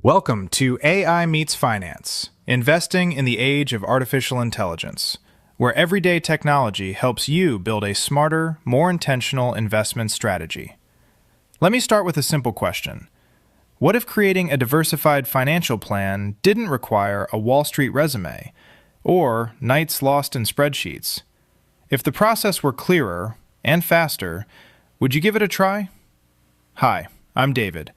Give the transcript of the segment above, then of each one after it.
Welcome to AI Meets Finance, investing in the age of artificial intelligence, where everyday technology helps you build a smarter, more intentional investment strategy. Let me start with a simple question. What if creating a diversified financial plan didn't require a Wall Street resume or nights lost in spreadsheets? If the process were clearer and faster, would you give it a try? Hi, I'm David.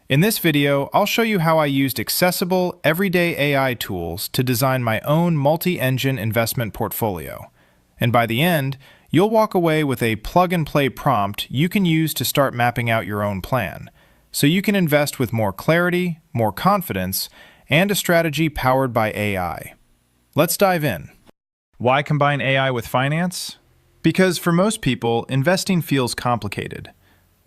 In this video, I'll show you how I used accessible, everyday AI tools to design my own multi-engine investment portfolio. And by the end, you'll walk away with a plug-and-play prompt you can use to start mapping out your own plan, so you can invest with more clarity, more confidence, and a strategy powered by AI. Let's dive in. Why combine AI with finance? Because for most people, investing feels complicated.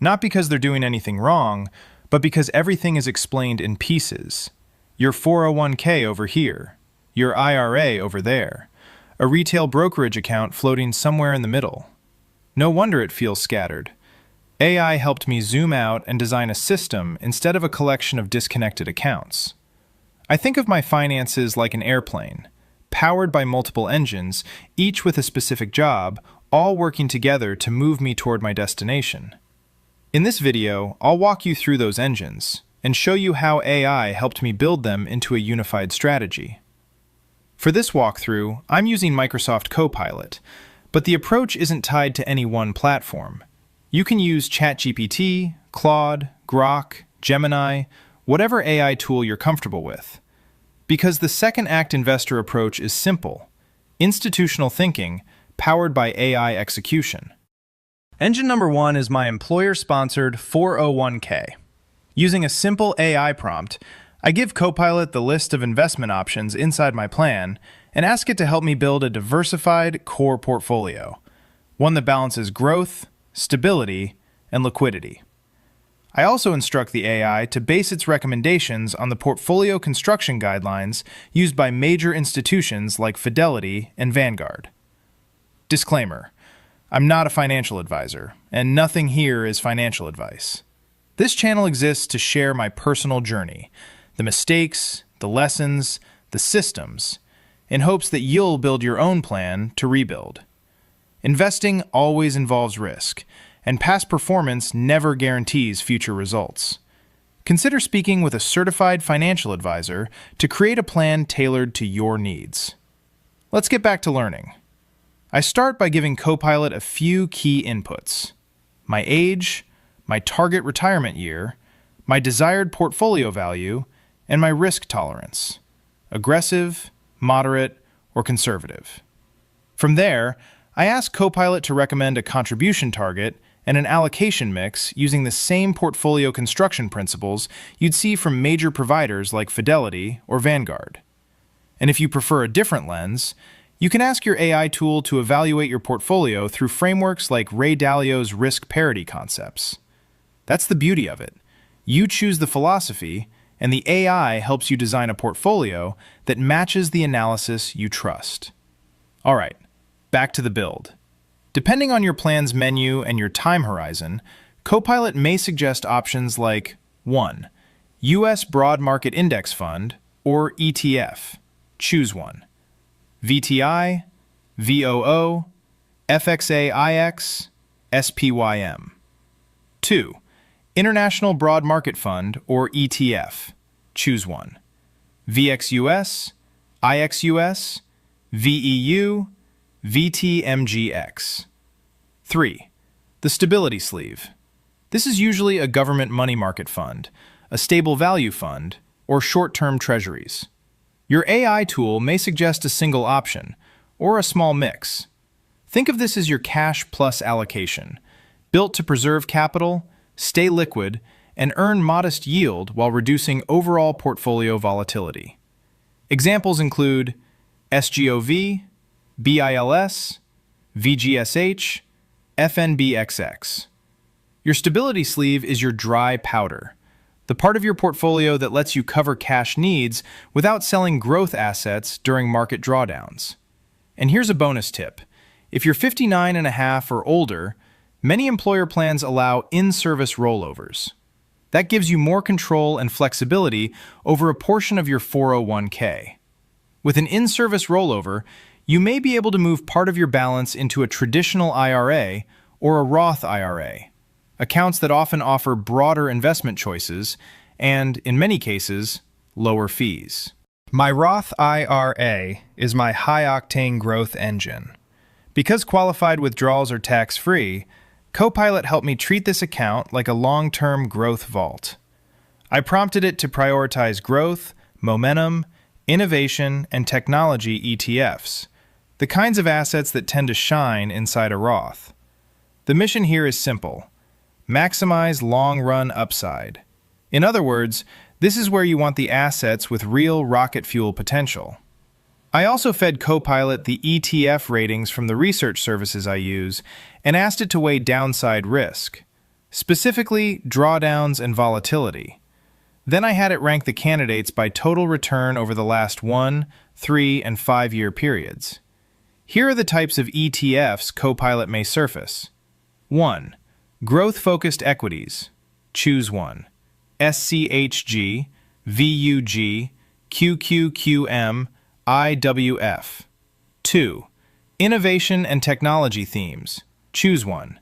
Not because they're doing anything wrong, but because everything is explained in pieces. Your 401k over here, your IRA over there, a retail brokerage account floating somewhere in the middle. No wonder it feels scattered. AI helped me zoom out and design a system instead of a collection of disconnected accounts. I think of my finances like an airplane, powered by multiple engines, each with a specific job, all working together to move me toward my destination. In this video, I'll walk you through those engines and show you how AI helped me build them into a unified strategy. For this walkthrough, I'm using Microsoft Copilot, but the approach isn't tied to any one platform. You can use ChatGPT, Claude, Grok, Gemini, whatever AI tool you're comfortable with. Because the second act investor approach is simple: institutional thinking powered by AI execution. Engine number one is my employer-sponsored 401k. Using a simple AI prompt, I give Copilot the list of investment options inside my plan and ask it to help me build a diversified core portfolio, one that balances growth, stability, and liquidity. I also instruct the AI to base its recommendations on the portfolio construction guidelines used by major institutions like Fidelity and Vanguard. Disclaimer: I'm not a financial advisor, and nothing here is financial advice. This channel exists to share my personal journey, the mistakes, the lessons, the systems, in hopes that you'll build your own plan to rebuild. Investing always involves risk, and past performance never guarantees future results. Consider speaking with a certified financial advisor to create a plan tailored to your needs. Let's get back to learning. I start by giving Copilot a few key inputs: my age, my target retirement year, my desired portfolio value, and my risk tolerance: aggressive, moderate, or conservative. From there, I ask Copilot to recommend a contribution target and an allocation mix using the same portfolio construction principles you'd see from major providers like Fidelity or Vanguard. And if you prefer a different lens, you can ask your AI tool to evaluate your portfolio through frameworks like Ray Dalio's risk parity concepts. That's the beauty of it. You choose the philosophy, and the AI helps you design a portfolio that matches the analysis you trust. All right, back to the build. Depending on your plan's menu and your time horizon, Copilot may suggest options like 1. U.S. Broad Market Index Fund, or ETF. Choose one. VTI, VOO, FXAIX, SPYM. 2. International Broad Market Fund, or ETF. Choose one. VXUS, IXUS, VEU, VTMGX. 3. The Stability Sleeve. This is usually a government money market fund, a stable value fund, or short-term treasuries. Your AI tool may suggest a single option, or a small mix. Think of this as your cash plus allocation, built to preserve capital, stay liquid, and earn modest yield while reducing overall portfolio volatility. Examples include SGOV, BILS, VGSH, FNBXX. Your stability sleeve is your dry powder, the part of your portfolio that lets you cover cash needs without selling growth assets during market drawdowns. And here's a bonus tip. If you're 59 and a half or older, many employer plans allow in-service rollovers. That gives you more control and flexibility over a portion of your 401k. With an in-service rollover, you may be able to move part of your balance into a traditional IRA or a Roth IRA, accounts that often offer broader investment choices and, in many cases, lower fees. My Roth IRA is my high-octane growth engine. Because qualified withdrawals are tax-free, Copilot helped me treat this account like a long-term growth vault. I prompted it to prioritize growth, momentum, innovation, and technology ETFs, the kinds of assets that tend to shine inside a Roth. The mission here is simple: maximize long-run upside. In other words, this is where you want the assets with real rocket fuel potential. I also fed Copilot the ETF ratings from the research services I use and asked it to weigh downside risk, specifically drawdowns and volatility. Then I had it rank the candidates by total return over the last 1, 3, and 5-year periods. Here are the types of ETFs Copilot may surface. 1. Growth-focused equities. Choose one. SCHG, VUG, QQQM, IWF. 2. Innovation and technology themes. Choose one.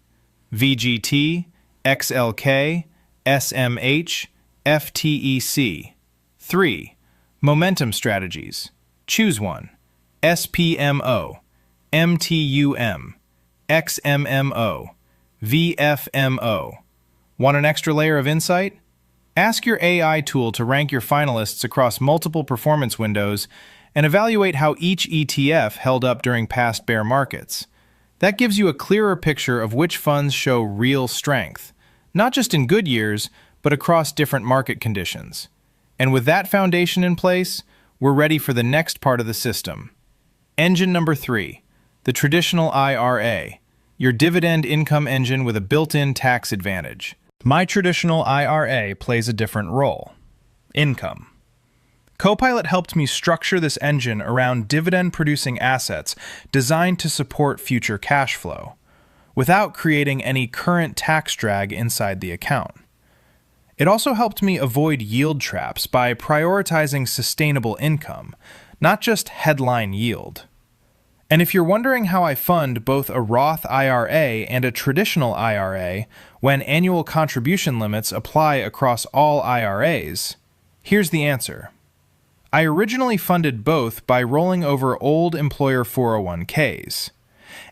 VGT, XLK, SMH, FTEC. 3. Momentum strategies. Choose one. SPMO, MTUM, XMMO, VFMO. Want an extra layer of insight? Ask your AI tool to rank your finalists across multiple performance windows and evaluate how each ETF held up during past bear markets. That gives you a clearer picture of which funds show real strength, not just in good years, but across different market conditions. And with that foundation in place, we're ready for the next part of the system. Engine number 3, the traditional IRA, your dividend income engine with a built-in tax advantage. My traditional IRA plays a different role. Income. Copilot helped me structure this engine around dividend-producing assets designed to support future cash flow, without creating any current tax drag inside the account. It also helped me avoid yield traps by prioritizing sustainable income, not just headline yield. And if you're wondering how I fund both a Roth IRA and a traditional IRA when annual contribution limits apply across all IRAs, here's the answer. I originally funded both by rolling over old employer 401ks.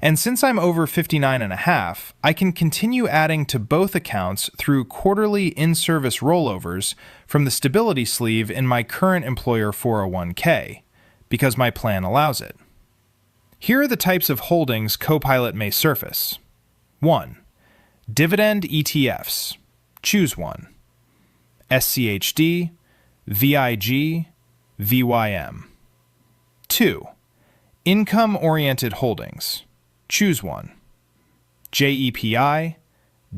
And since I'm over 59 and a half, I can continue adding to both accounts through quarterly in-service rollovers from the stability sleeve in my current employer 401k, because my plan allows it. Here are the types of holdings Copilot may surface. 1. Dividend ETFs. Choose one. SCHD, VIG, VYM. 2. Income-oriented holdings. Choose one. JEPI,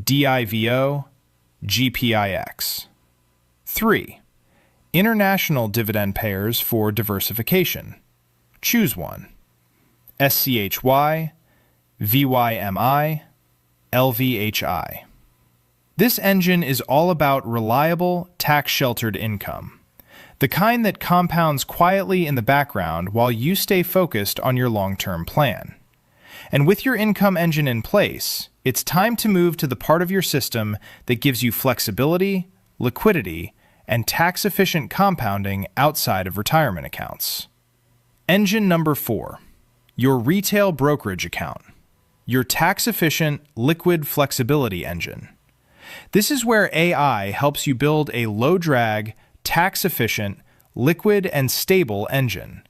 DIVO, GPIX. 3. International dividend payers for diversification. Choose one. SCHY, VYMI, LVHI. This engine is all about reliable, tax-sheltered income, the kind that compounds quietly in the background while you stay focused on your long-term plan. And with your income engine in place, it's time to move to the part of your system that gives you flexibility, liquidity, and tax-efficient compounding outside of retirement accounts. Engine number 4. Your retail brokerage account, your tax-efficient liquid flexibility engine. This is where AI helps you build a low-drag, tax-efficient, liquid, and stable engine,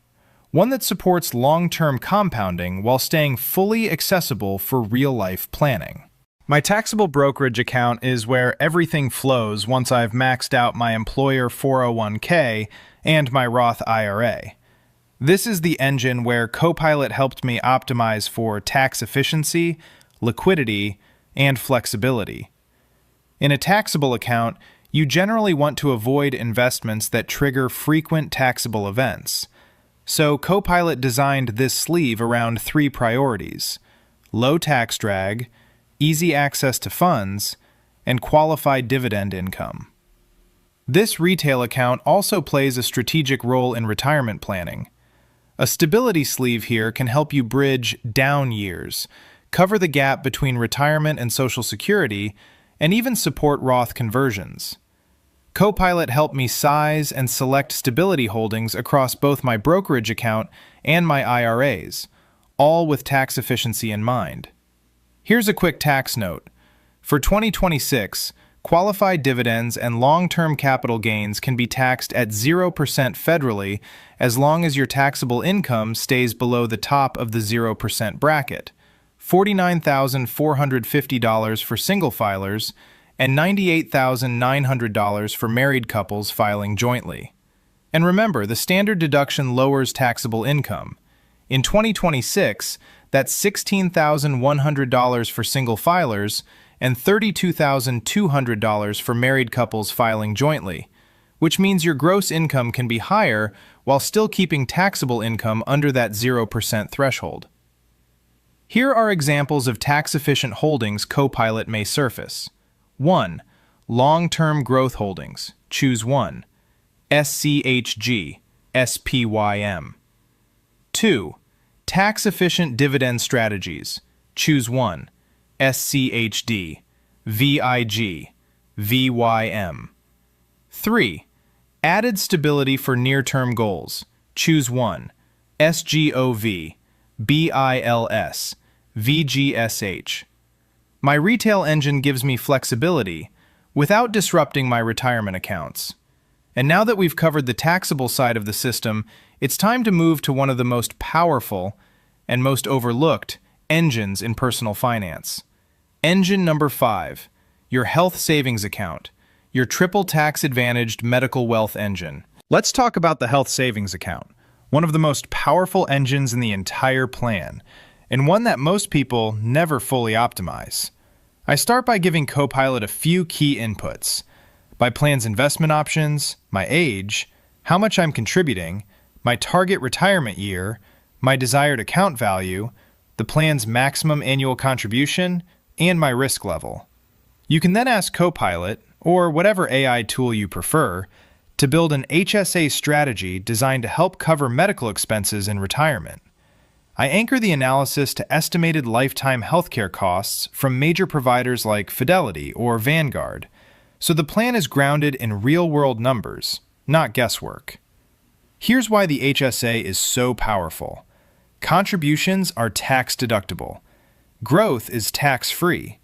one that supports long-term compounding while staying fully accessible for real-life planning. My taxable brokerage account is where everything flows once I've maxed out my employer 401k and my Roth IRA. This is the engine where Copilot helped me optimize for tax efficiency, liquidity, and flexibility. In a taxable account, you generally want to avoid investments that trigger frequent taxable events. So Copilot designed this sleeve around 3 priorities: low tax drag, easy access to funds, and qualified dividend income. This retail account also plays a strategic role in retirement planning. A stability sleeve here can help you bridge down years, cover the gap between retirement and Social Security, and even support Roth conversions. Copilot helped me size and select stability holdings across both my brokerage account and my IRAs, all with tax efficiency in mind. Here's a quick tax note. For 2026, qualified dividends and long-term capital gains can be taxed at 0% federally as long as your taxable income stays below the top of the 0% bracket, $49,450 for single filers and $98,900 for married couples filing jointly. And remember, the standard deduction lowers taxable income. In 2026, that's $16,100 for single filers and $32,200 for married couples filing jointly, which means your gross income can be higher while still keeping taxable income under that 0% threshold. Here are examples of tax-efficient holdings Copilot may surface. 1. Long-term growth holdings. Choose 1. SCHG, SPYM. 2. Tax-efficient dividend strategies. Choose 1. SCHD, VIG, VYM. 3. Added stability for near-term goals. Choose 1. SGOV, BILS, VGSH. My retail engine gives me flexibility without disrupting my retirement accounts. And now that we've covered the taxable side of the system, it's time to move to one of the most powerful and most overlooked engines in personal finance. Engine number 5, your health savings account, your triple tax-advantaged medical wealth engine. Let's talk about the health savings account, one of the most powerful engines in the entire plan, and one that most people never fully optimize. I start by giving Copilot a few key inputs: my plan's investment options, my age, how much I'm contributing, my target retirement year, my desired account value, the plan's maximum annual contribution, and my risk level. You can then ask Copilot, or whatever AI tool you prefer, to build an HSA strategy designed to help cover medical expenses in retirement. I anchor the analysis to estimated lifetime healthcare costs from major providers like Fidelity or Vanguard, so the plan is grounded in real-world numbers, not guesswork. Here's why the HSA is so powerful. Contributions are tax-deductible. Growth is tax-free.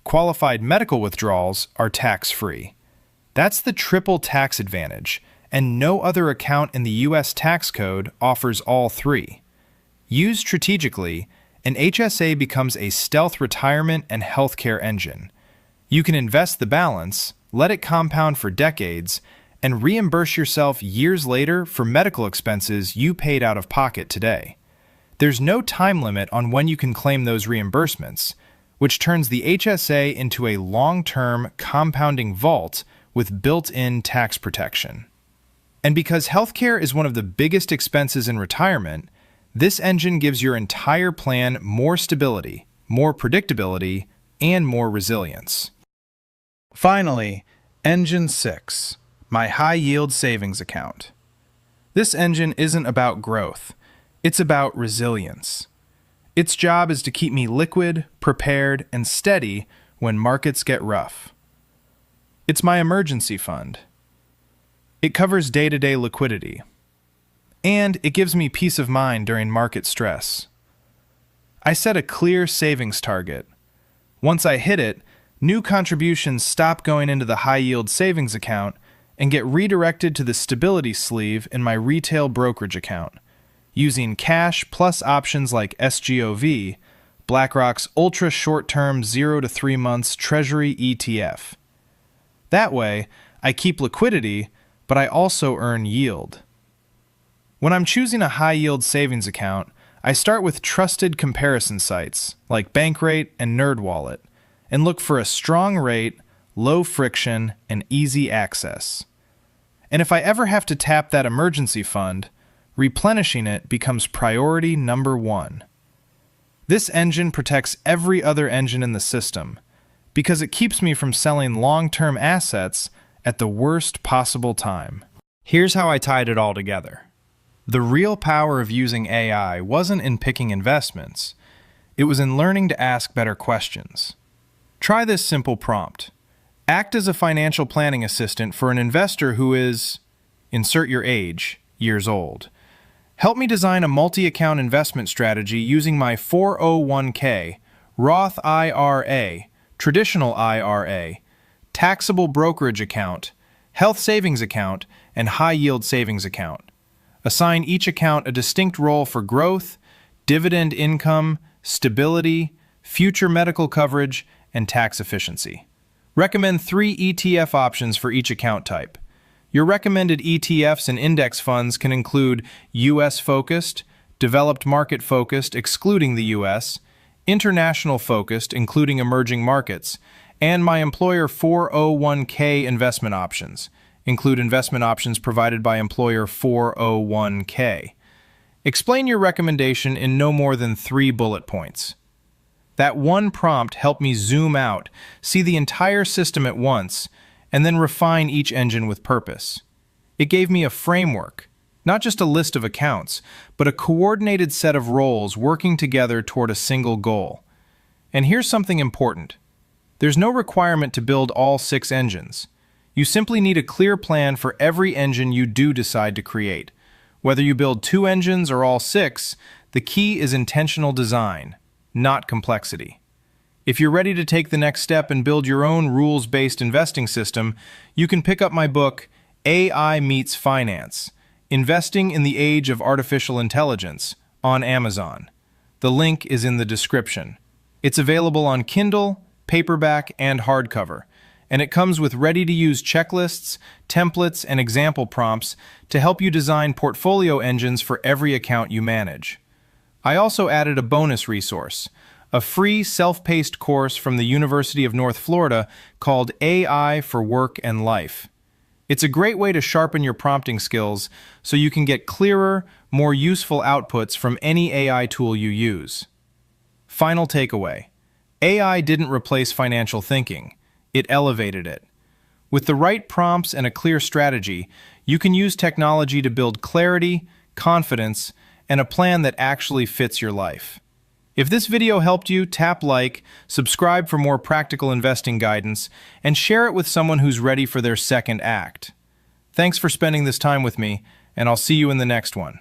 Qualified medical withdrawals are tax-free. That's the triple tax advantage, and no other account in the U.S. tax code offers all three. Used strategically, an HSA becomes a stealth retirement and healthcare engine. You can invest the balance, let it compound for decades, and reimburse yourself years later for medical expenses you paid out of pocket today. There's no time limit on when you can claim those reimbursements, which turns the HSA into a long-term compounding vault with built-in tax protection. And because healthcare is one of the biggest expenses in retirement, this engine gives your entire plan more stability, more predictability, and more resilience. Finally, Engine 6, my high-yield savings account. This engine isn't about growth. It's about resilience. Its job is to keep me liquid, prepared, and steady when markets get rough. It's my emergency fund. It covers day-to-day liquidity. And it gives me peace of mind during market stress. I set a clear savings target. Once I hit it, new contributions stop going into the high-yield savings account and get redirected to the stability sleeve in my retail brokerage account, using cash plus options like SGOV, BlackRock's ultra short-term 0 to 3 months Treasury ETF. That way, I keep liquidity, but I also earn yield. When I'm choosing a high-yield savings account, I start with trusted comparison sites like Bankrate and NerdWallet and look for a strong rate, low friction, and easy access. And if I ever have to tap that emergency fund, replenishing it becomes priority number 1. This engine protects every other engine in the system because it keeps me from selling long-term assets at the worst possible time. Here's how I tied it all together. The real power of using AI wasn't in picking investments. It was in learning to ask better questions. Try this simple prompt. Act as a financial planning assistant for an investor who is, insert your age, years old. Help me design a multi-account investment strategy using my 401k, Roth IRA, traditional IRA, taxable brokerage account, health savings account, and high-yield savings account. Assign each account a distinct role for growth, dividend income, stability, future medical coverage, and tax efficiency. Recommend 3 ETF options for each account type. Your recommended ETFs and index funds can include U.S.-focused, developed market-focused, excluding the U.S., international-focused, including emerging markets, and my employer 401k investment options. Include investment options provided by employer 401k. Explain your recommendation in no more than 3 bullet points. That one prompt helped me zoom out, see the entire system at once, and then refine each engine with purpose. It gave me a framework, not just a list of accounts, but a coordinated set of roles working together toward a single goal. And here's something important. There's no requirement to build all 6 engines. You simply need a clear plan for every engine you do decide to create. Whether you build 2 engines or all 6, the key is intentional design, not complexity. If you're ready to take the next step and build your own rules-based investing system, you can pick up my book, AI Meets Finance, Investing in the Age of Artificial Intelligence, on Amazon. The link is in the description. It's available on Kindle, paperback, and hardcover, and it comes with ready-to-use checklists, templates, and example prompts to help you design portfolio engines for every account you manage. I also added a bonus resource, a free self-paced course from the University of North Florida called AI for Work and Life. It's a great way to sharpen your prompting skills so you can get clearer, more useful outputs from any AI tool you use. Final takeaway. AI didn't replace financial thinking. It elevated it. With the right prompts and a clear strategy, you can use technology to build clarity, confidence, and a plan that actually fits your life. If this video helped you, tap like, subscribe for more practical investing guidance, and share it with someone who's ready for their second act. Thanks for spending this time with me, and I'll see you in the next one.